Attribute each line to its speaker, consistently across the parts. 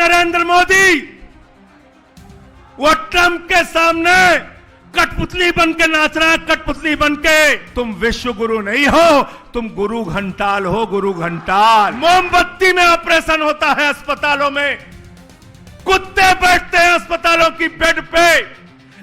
Speaker 1: नरेंद्र मोदी वो ट्रंप के सामने कठपुतली बन के नाच रहा है, कठपुतली बन के। तुम विश्व गुरु नहीं हो, तुम गुरु घंटाल हो, गुरु घंटाल। मोमबत्ती में ऑपरेशन होता है अस्पतालों में, कुत्ते बैठते हैं अस्पतालों की बेड पे,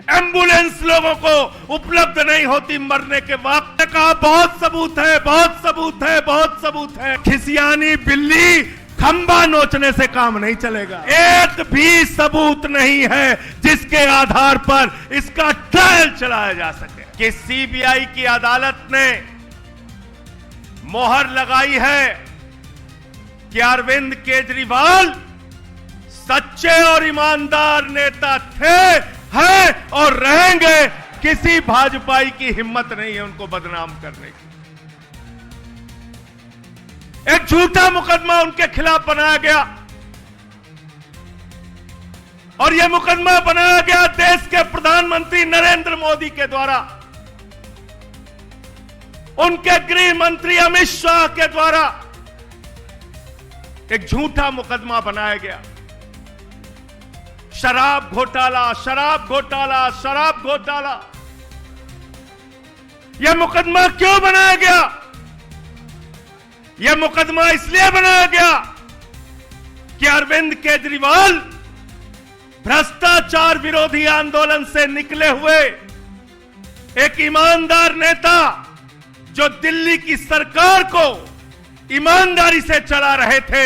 Speaker 1: एम्बुलेंस लोगों को उपलब्ध नहीं होती मरने के वक्त। कहा बहुत सबूत है, बहुत सबूत है, बहुत सबूत है। खिसियानी बिल्ली खंबा नोचने से काम नहीं चलेगा। एक भी सबूत नहीं है जिसके आधार पर इसका ट्रायल चलाया जा सके। कि सीबीआई की अदालत ने मोहर लगाई है कि अरविंद केजरीवाल सच्चे और ईमानदार नेता थे, हैं और रहेंगे। किसी भाजपाई की हिम्मत नहीं है उनको बदनाम करने की। एक झूठा मुकदमा उनके खिलाफ बनाया गया और यह मुकदमा बनाया गया देश के प्रधानमंत्री नरेंद्र मोदी के द्वारा, उनके गृह मंत्री अमित शाह के द्वारा एक झूठा मुकदमा बनाया गया। शराब घोटाला, शराब घोटाला, शराब घोटाला। यह मुकदमा क्यों बनाया गया? यह मुकदमा इसलिए बनाया गया कि अरविंद केजरीवाल भ्रष्टाचार विरोधी आंदोलन से निकले हुए एक ईमानदार नेता, जो दिल्ली की सरकार को ईमानदारी से चला रहे थे।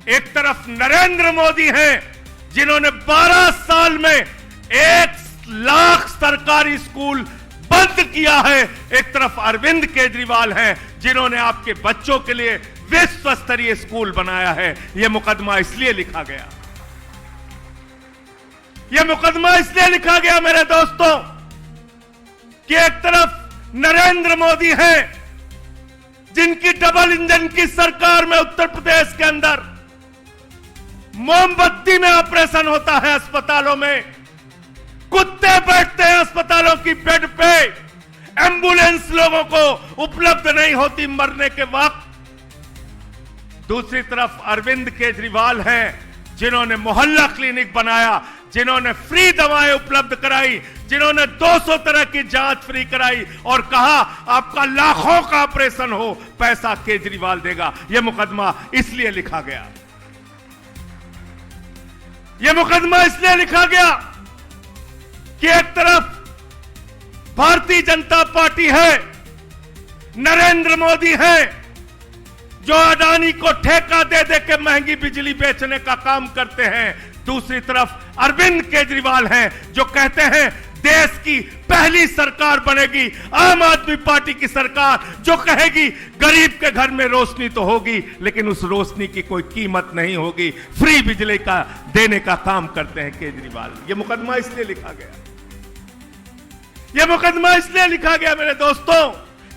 Speaker 1: एक तरफ नरेंद्र मोदी हैं जिन्होंने 12 साल में 1 लाख सरकारी स्कूल बंद किया है। एक तरफ अरविंद केजरीवाल हैं जिन्होंने आपके बच्चों के लिए विश्व स्तरीय स्कूल बनाया है। यह मुकदमा इसलिए लिखा गया, यह मुकदमा इसलिए लिखा गया मेरे दोस्तों कि एक तरफ नरेंद्र मोदी हैं जिनकी डबल इंजन की सरकार में उत्तर प्रदेश के अंदर मोमबत्ती में ऑपरेशन होता है अस्पतालों में, कुत्ते बैठते हैं अस्पतालों की बेड पे, एम्बुलेंस लोगों को उपलब्ध नहीं होती मरने के वक्त। दूसरी तरफ अरविंद केजरीवाल हैं जिन्होंने मोहल्ला क्लिनिक बनाया, जिन्होंने फ्री दवाएं उपलब्ध कराई, जिन्होंने 200 तरह की जांच फ्री कराई और कहा आपका लाखों का ऑपरेशन हो, पैसा केजरीवाल देगा। यह मुकदमा इसलिए लिखा गया, यह मुकदमा इसलिए लिखा गया कि एक तरफ भारतीय जनता पार्टी है, नरेंद्र मोदी है जो अडानी को ठेका दे दे के महंगी बिजली बेचने का काम करते हैं। दूसरी तरफ अरविंद केजरीवाल हैं जो कहते हैं देश की पहली सरकार बनेगी आम आदमी पार्टी की सरकार, जो कहेगी गरीब के घर में रोशनी तो होगी लेकिन उस रोशनी की कोई कीमत नहीं होगी। फ्री बिजली का देने का काम करते हैं केजरीवाल। यह मुकदमा इसलिए लिखा गया, यह मुकदमा इसलिए लिखा गया मेरे दोस्तों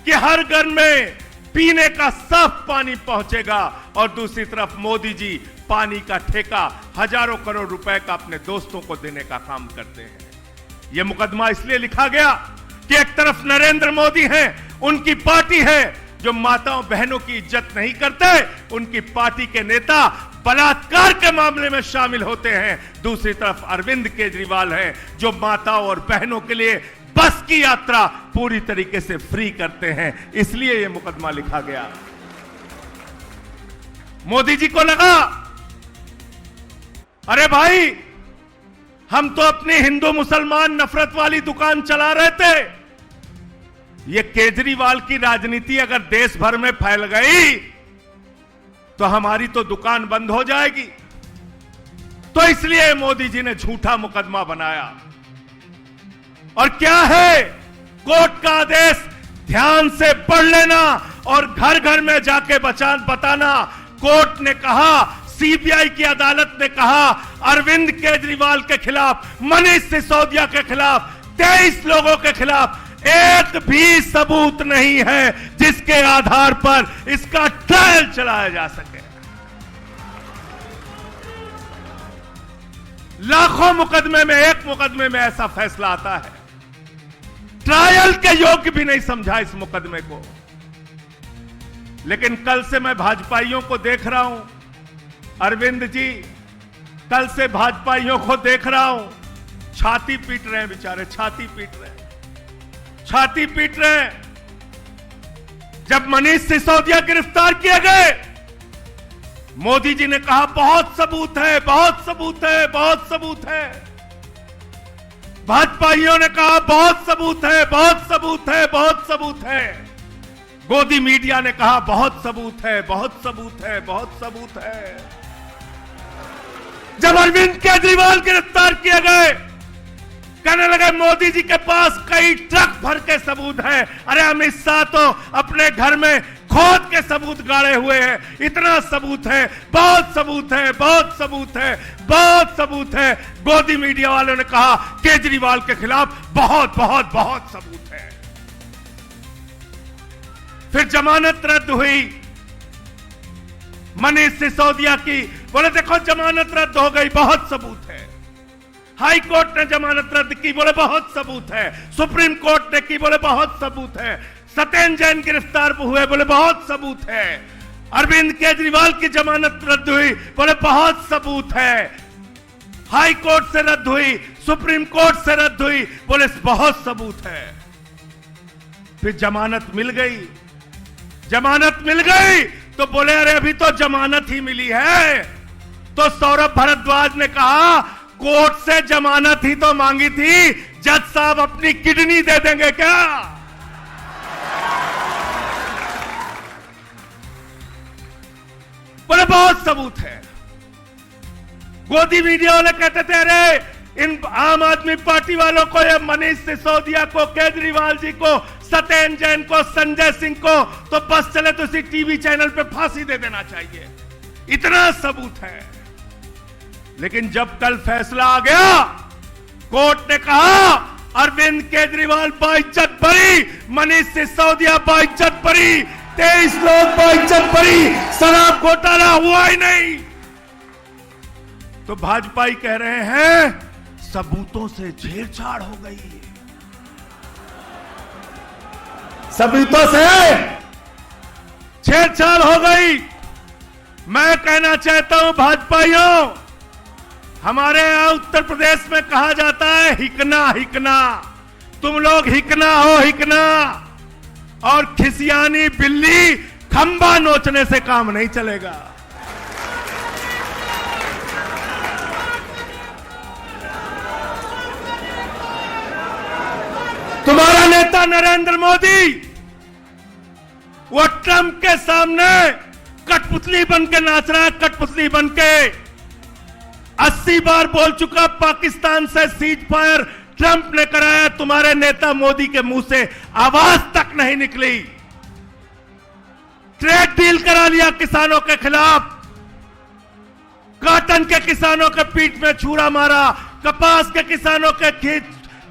Speaker 1: कि हर घर में पीने का साफ पानी पहुंचेगा और दूसरी तरफ मोदी जी पानी का ठेका हजारों करोड़ रुपए का अपने दोस्तों को देने का काम करते हैं। यह मुकदमा इसलिए लिखा गया कि एक तरफ नरेंद्र मोदी हैं, उनकी पार्टी है जो माताओं बहनों की इज्जत नहीं करते, उनकी पार्टी के नेता बलात्कार के मामले में शामिल होते हैं। दूसरी तरफ अरविंद केजरीवाल हैं जो माताओं और बहनों के लिए बस की यात्रा पूरी तरीके से फ्री करते हैं। इसलिए यह मुकदमा लिखा गया। मोदी जी को लगा अरे भाई हम तो अपनी हिंदू मुसलमान नफरत वाली दुकान चला रहे थे, यह केजरीवाल की राजनीति अगर देश भर में फैल गई तो हमारी तो दुकान बंद हो जाएगी। तो इसलिए मोदी जी ने झूठा मुकदमा बनाया। और क्या है कोर्ट का आदेश ध्यान से पढ़ लेना और घर घर में जाके बताना। कोर्ट ने कहा, सीबीआई की अदालत ने कहा अरविंद केजरीवाल के खिलाफ, मनीष सिसोदिया के खिलाफ, 23 लोगों के खिलाफ एक भी सबूत नहीं है जिसके आधार पर इसका ट्रायल चलाया जा सके। लाखों मुकदमे में एक मुकदमे में ऐसा फैसला आता है, ट्रायल के योग्य भी नहीं समझा इस मुकदमे को। लेकिन कल से मैं भाजपाइयों को देख रहा हूं, अरविंद जी कल से भाजपाइयों को देख रहा हूं, छाती पीट रहे हैं बेचारे, छाती पीट रहे हैं, छाती पीट रहे हैं। जब मनीष सिसोदिया गिरफ्तार किए गए, मोदी जी ने कहा बहुत सबूत है, बहुत सबूत है, बहुत सबूत है। भाजपाइयों ने कहा बहुत सबूत है, बहुत सबूत है, बहुत सबूत है। गोदी मीडिया ने कहा बहुत सबूत है, बहुत सबूत है, बहुत सबूत है। जब अरविंद केजरीवाल गिरफ्तार किए गए, कहने लगे मोदी जी के पास कई ट्रक भर के सबूत है। अरे अमित शाह तो अपने घर में खोद के सबूत गाड़े हुए हैं, इतना सबूत है, बहुत सबूत है, बहुत सबूत है, बहुत सबूत है। गोदी मीडिया वालों ने कहा केजरीवाल के खिलाफ बहुत बहुत बहुत सबूत है। फिर जमानत रद्द हुई मनीष सिसोदिया की, बोले देखो जमानत रद्द हो गई, बहुत सबूत है। हाई कोर्ट ने जमानत रद्द की, बोले बहुत सबूत है। सुप्रीम कोर्ट ने की, बोले बहुत सबूत है। सत्येंद्र जैन गिरफ्तार हुए, बोले बहुत सबूत है। अरविंद केजरीवाल की जमानत रद्द हुई, बोले बहुत सबूत है। हाई कोर्ट से रद्द हुई, सुप्रीम कोर्ट से रद्द हुई, बोले बहुत सबूत है। फिर जमानत मिल गई, जमानत मिल गई तो बोले अरे अभी तो जमानत ही मिली है। तो सौरभ भारद्वाज ने कहा कोर्ट से जमानत ही तो मांगी थी, जज साहब अपनी किडनी दे देंगे क्या? बोले बहुत सबूत है। गोदी मीडिया वाले कहते थे अरे इन आम आदमी पार्टी वालों को, ये मनीष सिसोदिया को, केजरीवाल जी को, सत्येंद्र जैन को, संजय सिंह को तो बस चले तो इसी टीवी चैनल पे फांसी दे देना चाहिए, इतना सबूत है। लेकिन जब कल फैसला आ गया, कोर्ट ने कहा अरविंद केजरीवाल बाइज्जत बरी, मनीष सिसोदिया बाइज्जत बरी, 23 लोग बाइज्जत बरी, शराब घोटाला हुआ ही नहीं। तो भाजपाई कह रहे हैं सबूतों से छेड़छाड़ हो गई, सबूतों से छेड़छाड़ हो गई। मैं कहना चाहता हूं भाजपाइयों, हमारे यहां उत्तर प्रदेश में कहा जाता है हिकना हिकना, तुम लोग हिकना हो हिकना, और खिसियानी बिल्ली खंबा नोचने से काम नहीं चलेगा। तुम्हारा नेता नरेंद्र मोदी वो ट्रंप के सामने कठपुतली बन के नाच रहा है, कठपुतली बन के 80 बार बोल चुका पाकिस्तान से सीज फायर ट्रंप ने कराया, तुम्हारे नेता मोदी के मुंह से आवाज तक नहीं निकली। ट्रेड डील करा लिया किसानों के खिलाफ, कॉटन के किसानों के पीठ में छुरा मारा, कपास के किसानों के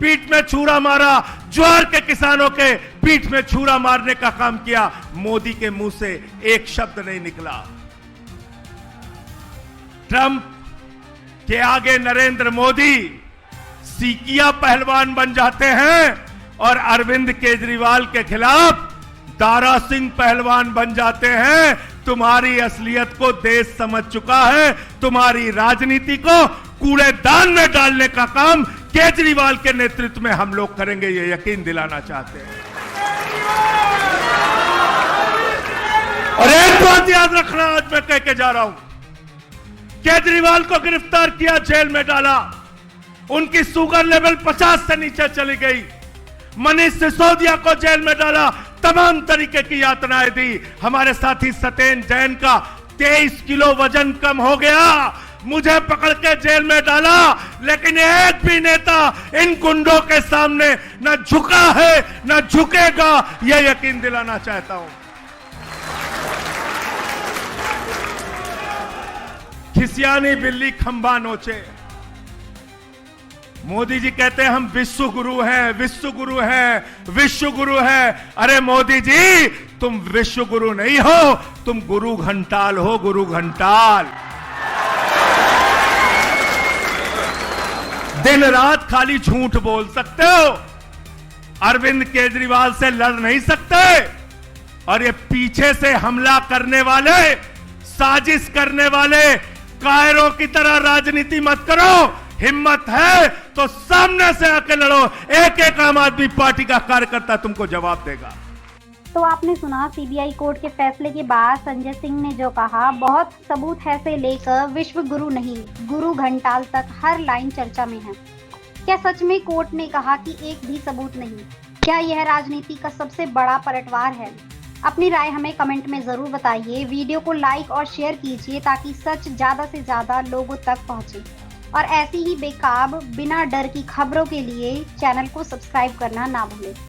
Speaker 1: पीठ में छुरा मारा, ज्वार के किसानों के पीठ में छुरा मारने का काम किया। मोदी के मुंह से एक शब्द नहीं निकला। ट्रंप के आगे नरेंद्र मोदी सीकिया पहलवान बन जाते हैं और अरविंद केजरीवाल के खिलाफ दारा सिंह पहलवान बन जाते हैं। तुम्हारी असलियत को देश समझ चुका है, तुम्हारी राजनीति को कूड़ेदान में डालने का काम केजरीवाल के नेतृत्व में हम लोग करेंगे, ये यकीन दिलाना चाहते हैं। और एक बात याद रखना, आज मैं कह के जा रहा हूं, केजरीवाल को गिरफ्तार किया, जेल में डाला, उनकी शुगर लेवल 50 से नीचे चली गई। मनीष सिसोदिया को जेल में डाला, तमाम तरीके की यातनाएं दी। हमारे साथी सत्येंद्र जैन का 23 किलो वजन कम हो गया, मुझे पकड़ के जेल में डाला, लेकिन एक भी नेता इन गुंडों के सामने न झुका है न झुकेगा, यह यकीन दिलाना चाहता हूं। खिसियानी बिल्ली खंबा नोचे। मोदी जी कहते हैं हम विश्व गुरु हैं, विश्व गुरु हैं, विश्व गुरु हैं। अरे मोदी जी, तुम विश्व गुरु नहीं हो, तुम गुरु घंटाल हो, गुरु घंटाल। दिन रात खाली झूठ बोल सकते हो, अरविंद केजरीवाल से लड़ नहीं सकते, और ये पीछे से हमला करने वाले, साजिश करने वाले कायरों की तरह राजनीति मत करो। हिम्मत है तो सामने से आके लड़ो। एक एक आम आदमी पार्टी का कार्यकर्ता तुमको जवाब देगा।
Speaker 2: तो आपने सुना सीबीआई कोर्ट के फैसले के बाद संजय सिंह ने जो कहा, बहुत सबूत है से लेकर विश्व गुरु नहीं, गुरु घंटाल तक हर लाइन चर्चा में है। क्या सच में कोर्ट ने कहा कि एक भी सबूत नहीं? क्या यह राजनीति का सबसे बड़ा पलटवार है? अपनी राय हमें कमेंट में जरूर बताइए। वीडियो को लाइक और शेयर कीजिए ताकि सच ज्यादा से ज्यादा लोगों तक पहुंचे। और ऐसी ही बेकाब बिना डर की खबरों के लिए चैनल को सब्सक्राइब करना ना भूलें।